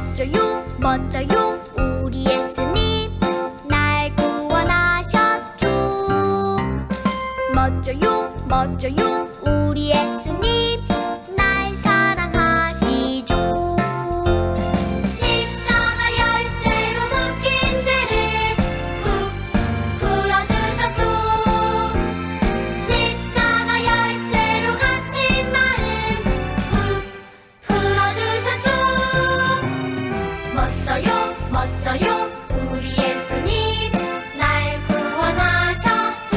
멋져요 멋져요 우리 예수님 날 구원하셨죠. 멋져요 멋져요 우리 예수님 날 사랑하시죠. 십자가 열쇠로 묶인 죄를 훅 풀어주셨죠. 십자가 열쇠로 갇힌 마음 훅 풀어주셨죠. 멋져요 멋져요 우리 예수님 날 구원하셨죠.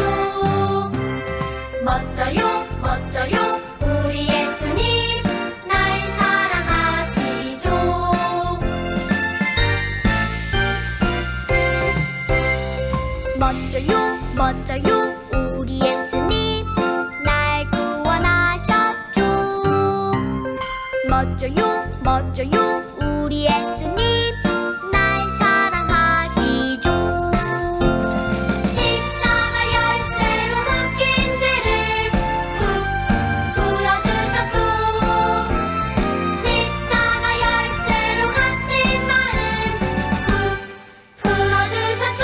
멋져요 멋져요 우리 예수님 날 사랑하시죠. 멋져요 멋져요 우리 예수님 날 구원하셨죠. 멋져요 멋져요 우리 예수님 날 사랑하시죠. 십자가 열쇠로 묶인 죄를 훅 풀어주셨죠. 십자가 열쇠로 갇힌 마음 훅 풀어주셨죠.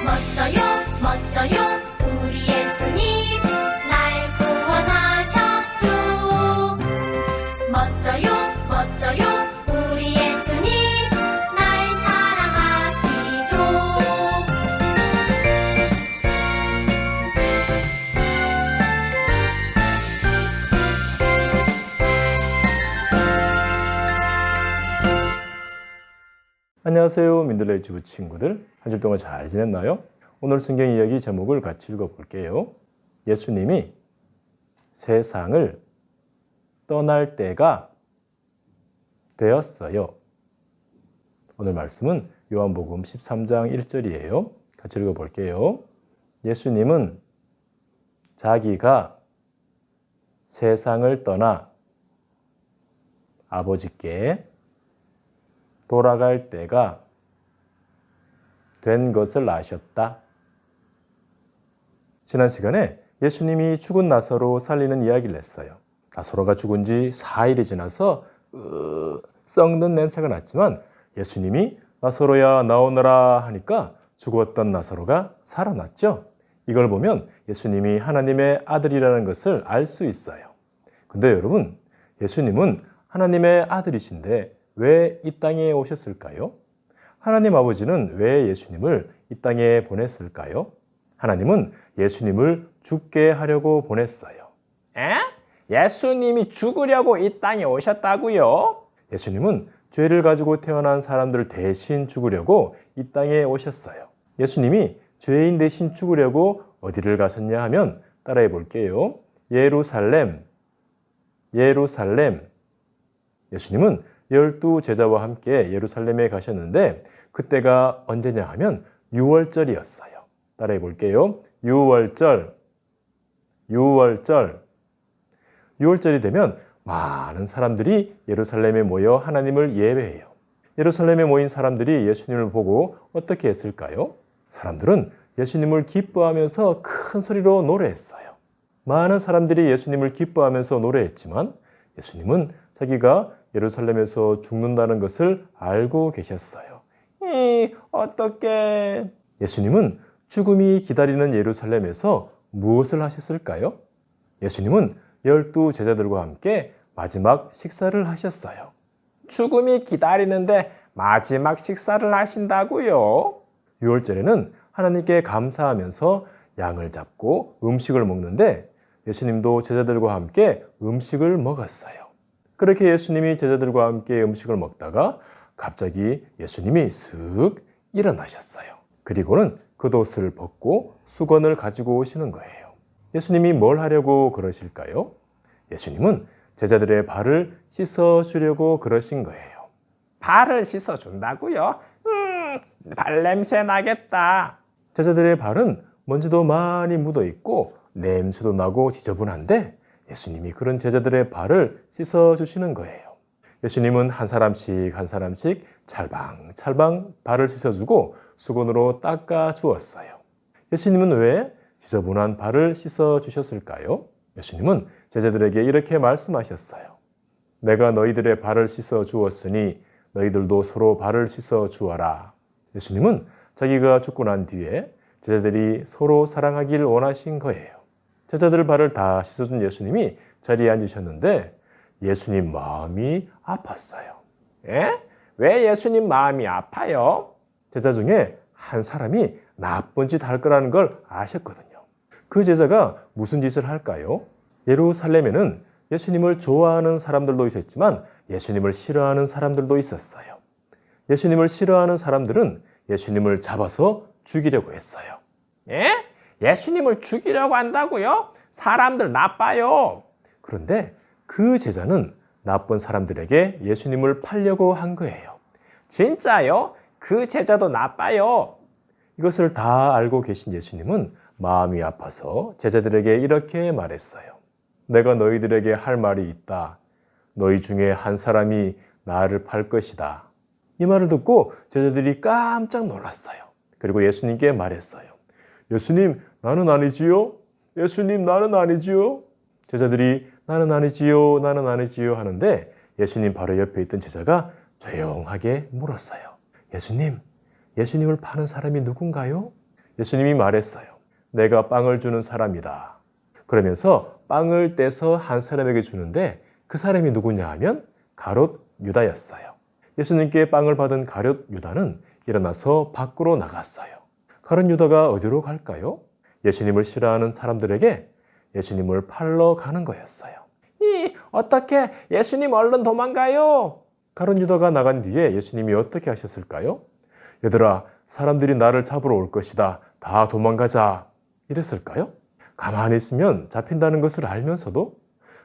멋져요 멋져요 우리 예수님 날 구원하셨죠. 멋져요 멋져요 우리 예수님 날 사랑하시죠. 안녕하세요. 민들레 유튜브 친구들. 한 주 동안 잘 지냈나요? 오늘 성경 이야기 제목을 같이 읽어볼게요. 예수님이 세상을 떠날 때가 되었어요. 오늘 말씀은 요한복음 13장 1절이에요. 같이 읽어볼게요. 예수님은 자기가 세상을 떠나 아버지께 돌아갈 때가 된 것을 아셨다. 지난 시간에 예수님이 죽은 나사로 살리는 이야기를 했어요. 나사로가 죽은 지 4일이 지나서 썩는 냄새가 났지만 예수님이 나사로야 나오너라 하니까 죽었던 나사로가 살아났죠. 이걸 보면 예수님이 하나님의 아들이라는 것을 알 수 있어요. 근데 여러분, 예수님은 하나님의 아들이신데 왜 이 땅에 오셨을까요? 하나님 아버지는 왜 예수님을 이 땅에 보냈을까요? 하나님은 예수님을 죽게 하려고 보냈어요. 예수님이 죽으려고 이 땅에 오셨다고요? 예수님은 죄를 가지고 태어난 사람들 대신 죽으려고 이 땅에 오셨어요. 예수님이 죄인 대신 죽으려고 어디를 가셨냐 하면 따라해 볼게요. 예루살렘. 예수님은 12 제자와 함께 예루살렘에 가셨는데 그때가 언제냐 하면 6월절이었어요. 따라해 볼게요. 6월절이 되면 많은 사람들이 예루살렘에 모여 하나님을 예배해요. 예루살렘에 모인 사람들이 예수님을 보고 어떻게 했을까요? 사람들은 예수님을 기뻐하면서 큰 소리로 노래했어요. 많은 사람들이 예수님을 기뻐하면서 노래했지만 예수님은 자기가 예루살렘에서 죽는다는 것을 알고 계셨어요. 어떻게? 예수님은 죽음이 기다리는 예루살렘에서 무엇을 하셨을까요? 예수님은 12 제자들과 함께 마지막 식사를 하셨어요. 죽음이 기다리는데 마지막 식사를 하신다고요? 6월절에는 하나님께 감사하면서 양을 잡고 음식을 먹는데 예수님도 제자들과 함께 음식을 먹었어요. 그렇게 예수님이 제자들과 함께 음식을 먹다가 갑자기 예수님이 슥 일어나셨어요. 그리고는 겉옷을 벗고 수건을 가지고 오시는 거예요. 예수님이 뭘 하려고 그러실까요? 예수님은 제자들의 발을 씻어주려고 그러신 거예요. 발을 씻어준다고요? 발냄새 나겠다. 제자들의 발은 먼지도 많이 묻어있고 냄새도 나고 지저분한데 예수님이 그런 제자들의 발을 씻어주시는 거예요. 예수님은 한 사람씩 찰방찰방 발을 씻어주고 수건으로 닦아주었어요. 예수님은 왜 지저분한 발을 씻어주셨을까요? 예수님은 제자들에게 이렇게 말씀하셨어요. 내가 너희들의 발을 씻어 주었으니 너희들도 서로 발을 씻어 주어라. 예수님은 자기가 죽고 난 뒤에 제자들이 서로 사랑하길 원하신 거예요. 제자들 발을 다 씻어준 예수님이 자리에 앉으셨는데 예수님 마음이 아팠어요. 예? 왜 예수님 마음이 아파요? 제자 중에 한 사람이 나쁜 짓 할 거라는 걸 아셨거든요. 그 제자가 무슨 짓을 할까요? 예루살렘에는 예수님을 좋아하는 사람들도 있었지만 예수님을 싫어하는 사람들도 있었어요. 예수님을 싫어하는 사람들은 예수님을 잡아서 죽이려고 했어요. 예? 예수님을 죽이려고 한다고요? 사람들 나빠요. 그런데 그 제자는 나쁜 사람들에게 예수님을 팔려고 한 거예요. 진짜요? 그 제자도 나빠요. 이것을 다 알고 계신 예수님은 마음이 아파서 제자들에게 이렇게 말했어요. 내가 너희들에게 할 말이 있다. 너희 중에 한 사람이 나를 팔 것이다. 이 말을 듣고 제자들이 깜짝 놀랐어요. 그리고 예수님께 말했어요. 예수님, 나는 아니지요? 예수님, 나는 아니지요? 제자들이 나는 아니지요, 나는 아니지요 하는데 예수님 바로 옆에 있던 제자가 조용하게 물었어요. 예수님, 예수님을 파는 사람이 누군가요? 예수님이 말했어요. 내가 빵을 주는 사람이다. 그러면서 빵을 떼서 한 사람에게 주는데 그 사람이 누구냐 하면 가룟 유다였어요. 예수님께 빵을 받은 가룟 유다는 일어나서 밖으로 나갔어요. 가룟 유다가 어디로 갈까요? 예수님을 싫어하는 사람들에게 예수님을 팔러 가는 거였어요. 어떻게 예수님 얼른 도망가요? 가룟 유다가 나간 뒤에 예수님이 어떻게 하셨을까요? 얘들아, 사람들이 나를 잡으러 올 것이다. 다 도망가자. 이랬을까요? 가만히 있으면 잡힌다는 것을 알면서도,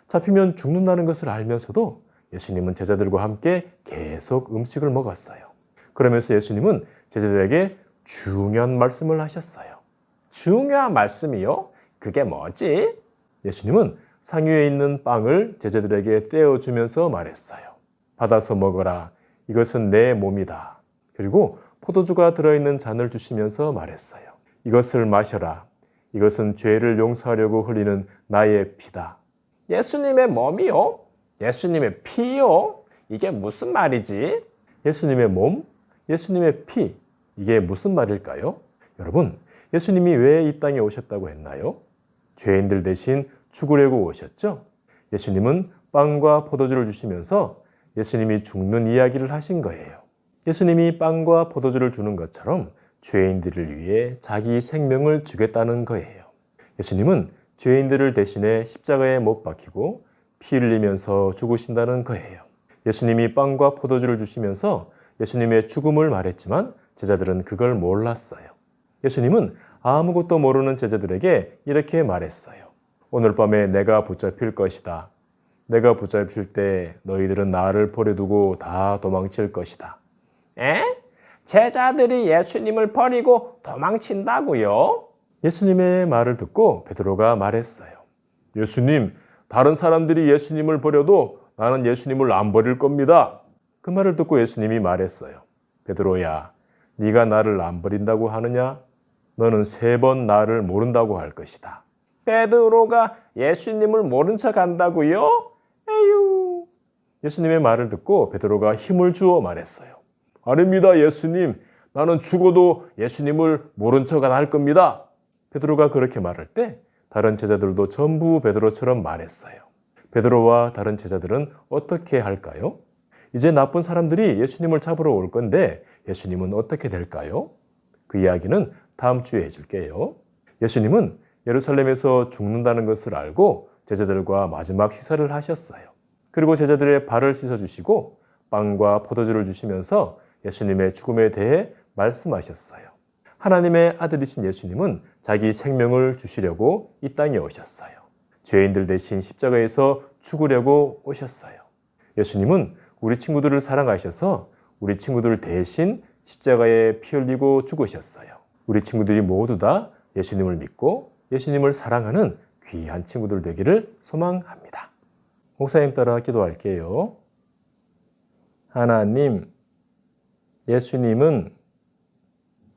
잡히면 죽는다는 것을 알면서도 예수님은 제자들과 함께 계속 음식을 먹었어요. 그러면서 예수님은 제자들에게 중요한 말씀을 하셨어요. 중요한 말씀이요? 그게 뭐지? 예수님은 상위에 있는 빵을 제자들에게 떼어주면서 말했어요. 받아서 먹어라. 이것은 내 몸이다. 그리고 포도주가 들어있는 잔을 주시면서 말했어요. 이것을 마셔라. 이것은 죄를 용서하려고 흘리는 나의 피다. 예수님의 몸이요? 예수님의 피요? 이게 무슨 말이지? 예수님의 몸, 예수님의 피, 이게 무슨 말일까요? 여러분, 예수님이 왜 이 땅에 오셨다고 했나요? 죄인들 대신 죽으려고 오셨죠? 예수님은 빵과 포도주를 주시면서 예수님이 죽는 이야기를 하신 거예요. 예수님이 빵과 포도주를 주는 것처럼 죄인들을 위해 자기 생명을 주겠다는 거예요. 예수님은 죄인들을 대신해 십자가에 못 박히고 피 흘리면서 죽으신다는 거예요. 예수님이 빵과 포도주를 주시면서 예수님의 죽음을 말했지만 제자들은 그걸 몰랐어요. 예수님은 아무것도 모르는 제자들에게 이렇게 말했어요. 오늘 밤에 내가 붙잡힐 것이다. 내가 붙잡힐 때 너희들은 나를 버려두고 다 도망칠 것이다. 에? 제자들이 예수님을 버리고 도망친다고요? 예수님의 말을 듣고 베드로가 말했어요. 예수님, 다른 사람들이 예수님을 버려도 나는 예수님을 안 버릴 겁니다. 그 말을 듣고 예수님이 말했어요. 베드로야, 네가 나를 안 버린다고 하느냐? 너는 3번 나를 모른다고 할 것이다. 베드로가 예수님을 모른 척 한다고요? 에휴. 예수님의 말을 듣고 베드로가 힘을 주어 말했어요. 아닙니다, 예수님. 나는 죽어도 예수님을 모른 척 안 할 겁니다. 베드로가 그렇게 말할 때 다른 제자들도 전부 베드로처럼 말했어요. 베드로와 다른 제자들은 어떻게 할까요? 이제 나쁜 사람들이 예수님을 잡으러 올 건데 예수님은 어떻게 될까요? 그 이야기는 다음 주에 해줄게요. 예수님은 예루살렘에서 죽는다는 것을 알고 제자들과 마지막 식사를 하셨어요. 그리고 제자들의 발을 씻어주시고 빵과 포도주를 주시면서 예수님의 죽음에 대해 말씀하셨어요. 하나님의 아들이신 예수님은 자기 생명을 주시려고 이 땅에 오셨어요. 죄인들 대신 십자가에서 죽으려고 오셨어요. 예수님은 우리 친구들을 사랑하셔서 우리 친구들 대신 십자가에 피 흘리고 죽으셨어요. 우리 친구들이 모두 다 예수님을 믿고 예수님을 사랑하는 귀한 친구들 되기를 소망합니다. 목사님 따라 기도할게요. 하나님, 예수님은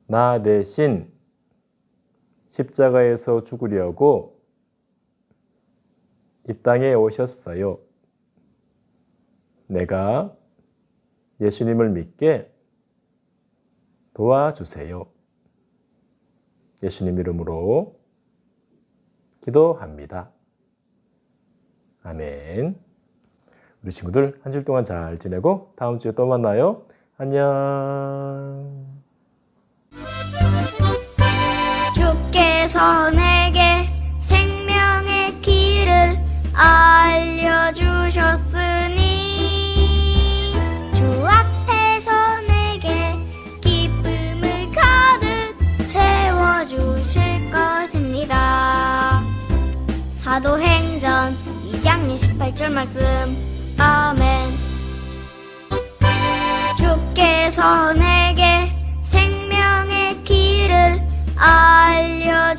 나 대신 십자가에서 죽으려고 이 땅에 오셨어요. 내가 예수님을 믿게 도와주세요. 예수님 이름으로 기도합니다. 아멘. 우리 친구들 한 주일 동안 잘 지내고 다음 주에 또 만나요. 안녕. 주께서 내게 생명의 길을 알려주셨으니 주 앞에서 내게 기쁨을 가득 채워주실 것입니다. 사도행전 2장 28절 말씀. 아멘. 주께서 내게 생명의 길을 알려주셨으니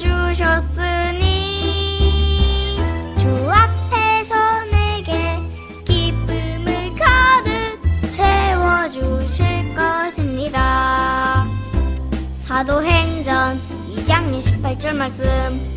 주 앞에서 내게 기쁨을 가득 채워주실 것입니다. 사도행전 2장 28절 말씀.